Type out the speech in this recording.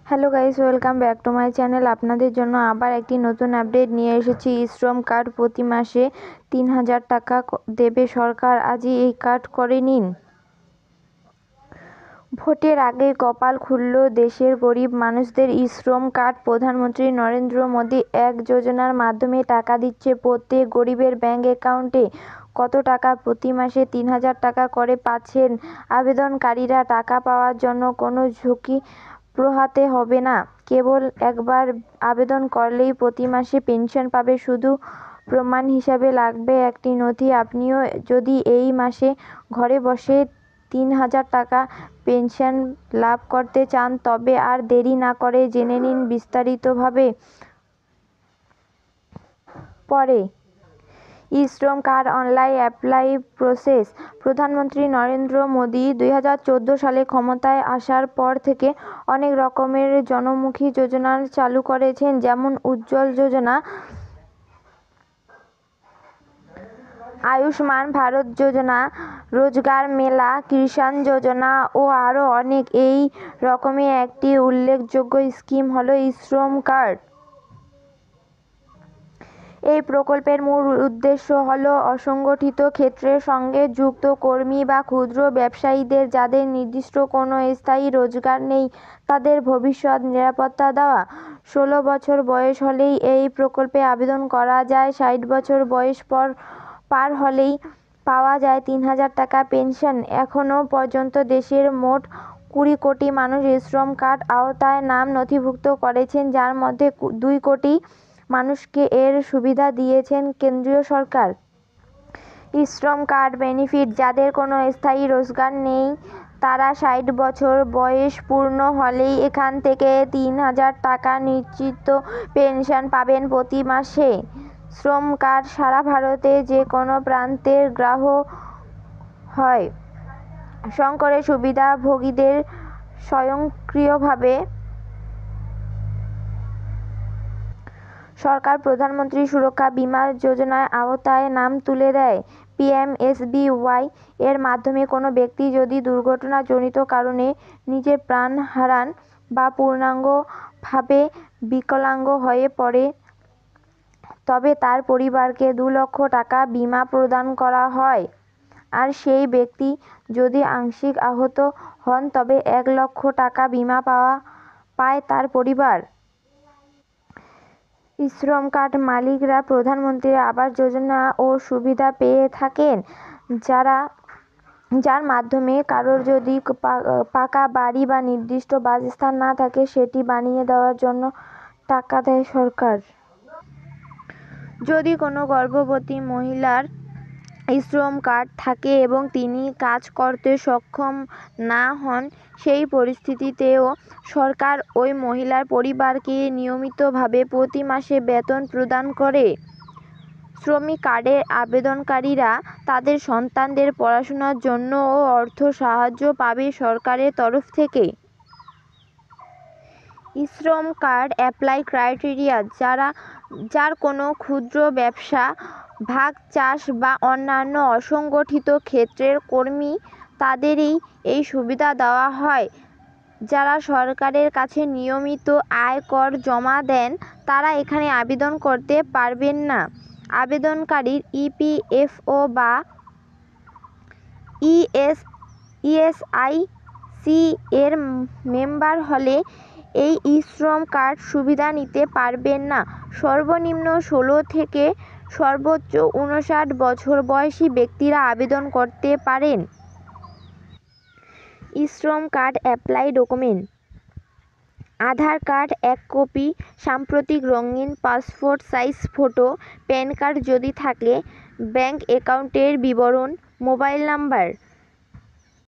Hello guys, welcome back to my channel. আপনাদের জন্য আবার একটি নতুন আপডেট নিয়ে এসেছি। শ্রম কার্ড প্রতি মাসে ৩,০০০ টাকা দেবে সরকার। আজই এই কার্ড করে নিন। ভোটের আগে কপাল খুলল দেশের গরিব মানুষদের। শ্রম কার্ড প্রধানমন্ত্রী নরেন্দ্র মোদী এক যোজনার মাধ্যমে টাকা দিচ্ছে প্রত্যেক গরিবের ব্যাংক অ্যাকাউন্টে। কত টাকা? প্রতি মাসে ৩,০০০ টাকা করে পাচ্ছেন আবেদনকারীরা। টাকা পাওয়ার জন্য কোনো ঝুঁকি পোহাতে হবে না। কেবল একবার আবেদন করলেই প্রতি মাসে পেনশন পাবে। শুধু প্রমাণ হিসাবে লাগবে একটি নথি। আপনিও যদি এই মাসে ঘরে বসে ৩,০০০ টাকা পেনশন লাভ করতে চান, তবে আর দেরি না করে জেনে নিন বিস্তারিতভাবে পরে। শ্রম কার্ড অনলাইন অ্যাপ্লাই প্রসেস। প্রধানমন্ত্রী নরেন্দ্র মোদী 2014 সালে ক্ষমতায় আসার পর থেকে অনেক রকমের জনমুখী যোজনা চালু করেছেন, যেমন উজ্জ্বল যোজনা, আয়ুষ্মান ভারত যোজনা, রোজগার মেলা, কিষাণ যোজনা ও আরও অনেক। এই রকমই একটি উল্লেখযোগ্য স্কিম হলো শ্রম কার্ড। এই প্রকল্পের মূল উদ্দেশ্য হলো অসংগঠিত ক্ষেত্রের সঙ্গে যুক্ত কর্মী বা ক্ষুদ্র ব্যবসায়ীদের, যাদের নির্দিষ্ট কোনো স্থায়ী রোজগার নেই, তাদের ভবিষ্যৎ নিরাপত্তা দেওয়া। 16 বছর বয়স হলেই এই প্রকল্পে আবেদন করা যায়। 60 বছর বয়স পার হলেই পাওয়া যায় ৩,০০০ টাকা পেনশন। এখনো পর্যন্ত দেশের মোট 20 কোটি মানুষ শ্রম কার্ড আওতায় নাম নথিভুক্ত করেছেন, যার মধ্যে 2 কোটি মানুষকে এর সুবিধা দিয়েছেন কেন্দ্রীয় সরকার। শ্রম কার্ড বেনিফিট: যাদের কোনো স্থায়ী রোজগার নেই, তারা 60 বছর বয়স পূর্ণ হলেই এখান থেকে ৩,০০০ টাকা নিশ্চিত পেনশন পাবেন প্রতি মাসে। শ্রম কার্ড সারা ভারতে যে কোনো প্রান্তের গ্রাহক হয়। সংকটের সুবিধাভোগীদের স্বয়ংক্রিয়ভাবে সরকার প্রধানমন্ত্রী সুরক্ষা বীমা যোজনার আওতায় নাম তুলে দেয়। পিএমএসবিওয়াই এর মাধ্যমে কোনো ব্যক্তি যদি দুর্ঘটনাজনিত কারণে নিজের প্রাণ হারান বা পূর্ণাঙ্গভাবে বিকলাঙ্গ হয়ে পড়ে, তবে তার পরিবারকে 2 লক্ষ টাকা বীমা প্রদান করা হয়। আর সেই ব্যক্তি যদি আংশিক আহত হন, তবে 1 লক্ষ টাকা বীমা পায় তার পরিবার। শ্রম কার্ড মালিকরা প্রধানমন্ত্রী আবাস যোজনা ও সুবিধা পেয়ে থাকেন, যার মাধ্যমে কারোর যদি পাকা বাড়ি বা নির্দিষ্ট বাসস্থান না থাকে, সেটি বানিয়ে দেওয়ার জন্য টাকা দেয় সরকার। যদি কোনো গর্ভবতী মহিলার শ্রম কার্ড থাকে এবং তিনি কাজ করতে সক্ষম না হন, সেই পরিস্থিতিতেও সরকার ওই মহিলার পরিবারকে নিয়মিতভাবে প্রতি মাসে বেতন প্রদান করে। শ্রমিক কার্ডের আবেদনকারীরা তাদের সন্তানদের পড়াশোনার জন্যও অর্থ সাহায্য পাবে সরকারের তরফ থেকে। শ্রম কার্ড অ্যাপ্লাই ক্রাইটেরিয়া: যার কোনো ক্ষুদ্র ব্যবসা, ভাগ চাষ বা অন্যান্য অসংগঠিত ক্ষেত্রের কর্মী, তাদেরই এই সুবিধা দেওয়া হয়। যারা সরকারের কাছে নিয়মিত আয়কর জমা দেন, তারা এখানে আবেদন করতে পারবেন না। আবেদনকারীর ইপিএফও বা ইএসআইসি এর মেম্বার হলে এই শ্রম কার্ড সুবিধা নিতে পারবেন না। সর্বনিম্ন 16 থেকে সর্বোচ্চ 59 বছর বয়সী ব্যক্তিরা আবেদন করতে পারেন। শ্রম কার্ড অ্যাপ্লাই ডকুমেন্ট: আধার কার্ড 1 কপি, সাম্প্রতিক রঙিন passport size photo, pan card যদি থাকে, ব্যাংক অ্যাকাউন্টের বিবরণ, মোবাইল নাম্বার।